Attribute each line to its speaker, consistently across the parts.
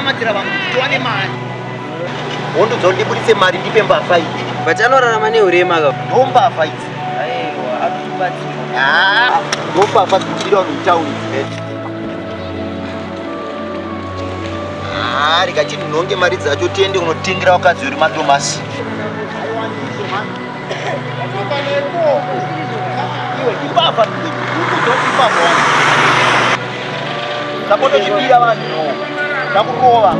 Speaker 1: namatira vanhu tiwane mari wondo dzondibudise mari ndipe mbavha idzi
Speaker 2: vachanorarama neurema ka
Speaker 1: ndombavha idzi
Speaker 2: aiwa anotibatsira
Speaker 1: ndombavha dzikubira vanhu mutauni rega chini nhonge mari dzacho tiende unotingira wakadzi uri madomasi imbavha zakotozvibira vanhu zakurova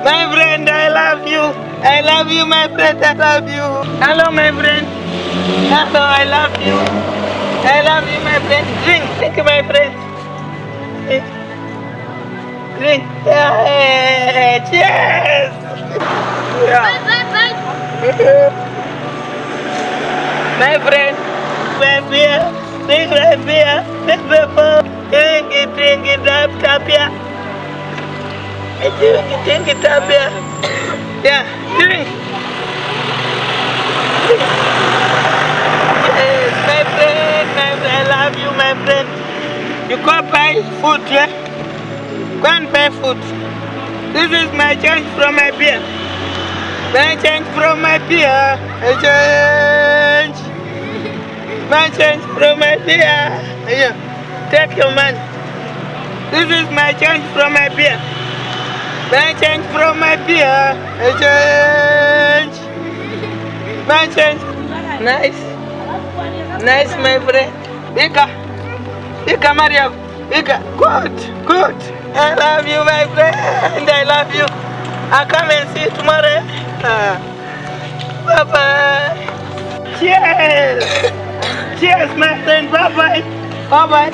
Speaker 2: My friend, I love you. I love you, my friend. I love you. Hello, my friend. Hello, I love you. I love you, my friend. Drink, my friend. Drink. Yeah. Cheers. Yeah. My friend, my beer. Drink my beer. Drink it up, Tapia. Drink it up, yeah, drink. Yes, my friend, I love you, my friend. You go buy food, yeah? Go and buy food. This is my change from my beer. My change from my beer. My change from my beer. Yeah. Take your money. This is my change from my beer. My change from my beer. Change. My change. Nice. Nice, my friend. Bika, Maria. Bika. Good. I love you, my friend. I love you. I'll come and see you tomorrow. Bye-bye. Cheers. Cheers, my friend. Bye-bye. Bye-bye.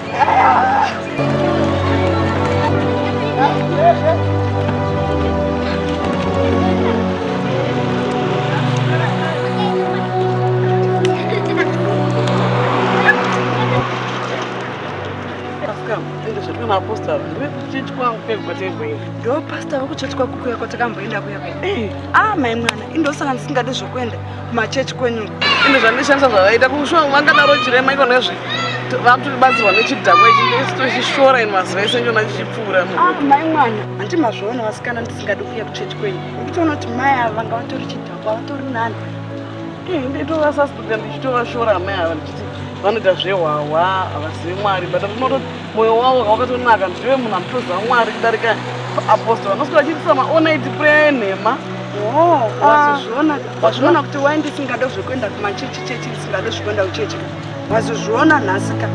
Speaker 3: Ndo pastor vakuchechi kwakuku yako takamboenda kuya mai mwana indosanga ndisingade zvokuenda kumachechi kwenyu
Speaker 4: inde zvandishandisa zvavaita kushuwa vangadaro chirema iko nezvi vatiribatsirwa nechidhakwa ichi tochishora ini maziva ese njona chichipfuura
Speaker 3: mai mwana handimazvoona vasikana ndisingade kuya kuchechi kwenyu ndikutoona kuti mai ava vanga vatori chidhakwa vatori nani
Speaker 4: nditovasasituka ndichitovashora mai ava ndichiti vanoita zvehwawa havazivi mwari but unototi mwoyo wavo wakatonaka ndive munhu anotoziva mwari kudarika apostori vanosvika vachiitisa maonaiti prayer enhema
Speaker 3: wazviona kuti wai ndisingade zvekuenda kumachechi chechi ndisingade zvekuenda kuchechi wazozviona nhasika